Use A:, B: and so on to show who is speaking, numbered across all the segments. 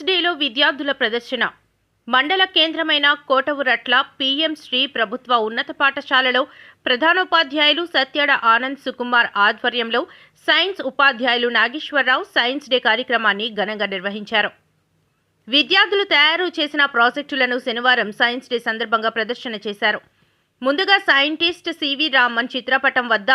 A: డేలో విద్యార్థుల ప్రదర్శన. మండల కేంద్రమైన కోటవురట్ల పీఎం శ్రీ ప్రభుత్వ ఉన్నత పాఠశాలలో ప్రధానోపాధ్యాయులు సత్యాడ ఆనంద్ సుకుమార్ ఆధ్వర్యంలో సైన్స్ ఉపాధ్యాయులు నాగేశ్వరరావు సైన్స్ డే కార్యక్రమాన్ని ఘనంగా నిర్వహించారు. విద్యార్థులు తయారు చేసిన ప్రాజెక్టులను శనివారం సైన్స్ డే సందర్భంగా ప్రదర్శన చేశారు. ముందుగా సైంటిస్ట్ సివి రామన్ చిత్రపటం వద్ద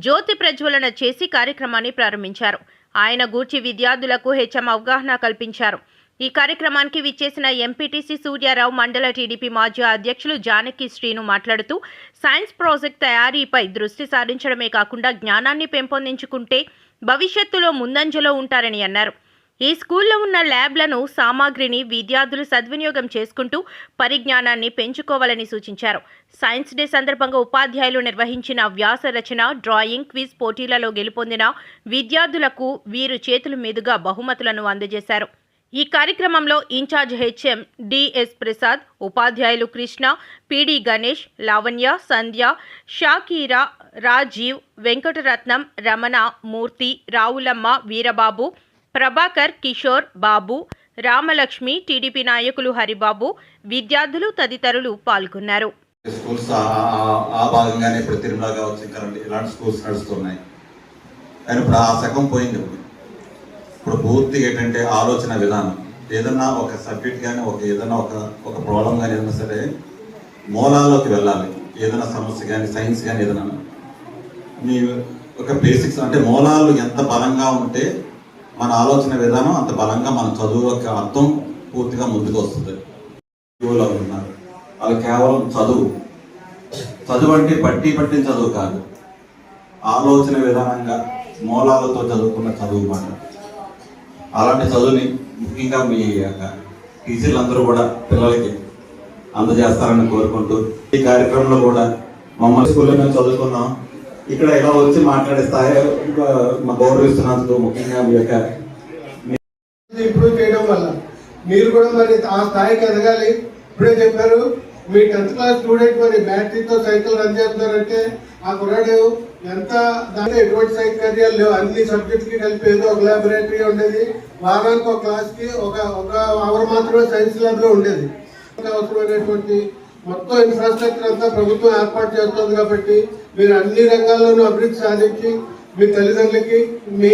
A: జ్యోతి ప్రజ్వలన చేసి కార్యక్రమాన్ని ప్రారంభించారు. ఆయన గూర్చి విద్యార్థులకు హెచ్ఎం అవగాహన కల్పించారు. ఈ కార్యక్రమానికి విచ్చేసిన ఎంపీటీసీ సూర్యారావు, మండల టీడీపీ మాజీ అధ్యక్షులు జానకి శ్రీను మాట్లాడుతూ సైన్స్ ప్రాజెక్ట్ తయారీపై దృష్టి సారించడమే కాకుండా జ్ఞానాన్ని పెంపొందించుకుంటే భవిష్యత్తులో ముందంజలో ఉంటారని అన్నారు. ఈ స్కూల్లో ఉన్న ల్యాబ్లను, సామాగ్రిని విద్యార్థులు సద్వినియోగం చేసుకుంటూ పరిజ్ఞానాన్ని పెంచుకోవాలని సూచించారు. సైన్స్ డే సందర్భంగా ఉపాధ్యాయులు నిర్వహించిన వ్యాస రచన, డ్రాయింగ్, క్విజ్ పోటీలలో గెలుపొందిన విద్యార్థులకు వీరు చేతుల మీదుగా బహుమతులను అందజేశారు. ఈ కార్యక్రమంలో ఇన్ఛార్జ్ హెచ్ఎం డిఎస్ ప్రసాద్, ఉపాధ్యాయులు కృష్ణ, పిడి గణేష్, లావణ్య, సంధ్య, షాకీరా, రాజీవ్, వెంకటరత్నం, రమణ, మూర్తి, రావులమ్మ, వీరబాబు, ప్రభాకర్, కిషోర్, బాబు, రామలక్ష్మి, టీడీపీ నాయకులు హరిబాబు, విద్యార్థులు తదితరులు పాల్గొన్నారు.
B: స్కూల్స్ ఆ భాగంగానే ఇప్పుడు తిరుమల కావచ్చు, ఇంకా ఇలాంటి స్కూల్స్ నడుస్తున్నాయి. కానీ ఇప్పుడు ఆ శకం పోయింది. ఇప్పుడు పూర్తిగా ఏంటంటే ఆలోచన విధానం, ఏదన్నా ఒక సబ్జెక్ట్ కానీ ఏదైనా ఒక ప్రాబ్లం కానీ ఏదైనా సరే మూలాల్లోకి వెళ్ళాలి. ఏదైనా సమస్య కానీ సైన్స్ కానీ ఏదైనా మీ ఒక బేసిక్స్ అంటే మూలాలు ఎంత బలంగా ఉంటే మన ఆలోచన విధానం అంత బలంగా మన చదువు యొక్క అర్థం పూర్తిగా ముందుకు వస్తుంది. యువలో ఉన్నారు వాళ్ళు కేవలం చదువు అంటే పట్టిన చదువు కాదు, ఆలోచన విధానంగా మూలాలతో చదువుకున్న చదువు మాట. అలాంటి చదువుని ముఖ్యంగా మీ యొక్క టీచర్లు అందరూ కూడా పిల్లలకి అందజేస్తారని కోరుకుంటూ ఈ కార్యక్రమంలో కూడా మమ్మల్ని స్కూల్లో మేము చదువుకున్నాం, ఇక్కడ ఇలా వచ్చి మాట్లాడే స్థాయి గౌరవిస్తున్నందుకు ముఖ్యంగా మీ యొక్క
C: ఇంప్రూవ్ చేయడం వల్ల మీరు కూడా మరి ఆ స్థాయికి ఎదగాలి. ఇప్పుడే చెప్పారు మీ 10th క్లాస్ స్టూడెంట్ మరి బ్యాటరీతో సైకిల్ రన్ చేస్తున్నారంటే ఆ కుర్రాడు ఎంత దాంట్లో ఎటువంటి సౌకర్యాలు లేవు. అన్ని సబ్జెక్ట్కి కలిపి ఏదో ఒక ల్యాబొరేటరీ ఉండేది, వారానికి ఒక క్లాస్కి ఒక అవర్ మాత్రమే సైన్స్ ల్యాబ్లో ఉండేది. అవసరమైనటువంటి మొత్తం ఇన్ఫ్రాస్ట్రక్చర్ అంతా ప్రభుత్వం ఏర్పాటు చేస్తుంది. కాబట్టి మీరు అన్ని రంగాల్లోనూ అభివృద్ధి సాధించి మీ తల్లిదండ్రులకి, మీ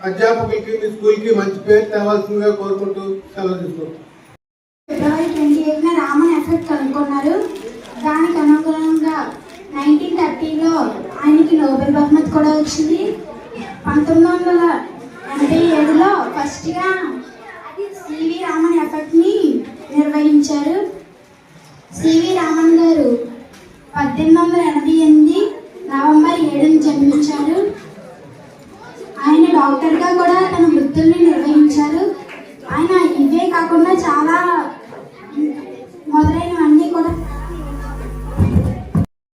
C: అధ్యాపకులకి, మీ స్కూల్కి మంచి పేరు తేవాల్సిందిగా కోరుకుంటూ సెలవు తీసుకుంటాం.
D: ఫిబ్రవరి 28న రామన్ ఎఫెక్ట్ కనుగొన్నారు. దానికి అనుగుణంగా 1930లో ఆయనకి నోబెల్ బహుమతి కూడా వచ్చింది. 1987లో ఫస్ట్గా సివి రామన్ ఎఫెక్ట్ని నిర్వహించారు. సివి రామన్ గారు 1888 నవంబర్ 7న జన్మించారు. ఆయన డాక్టర్గా కూడా తన వృత్తుల్ని నిర్వహించారు.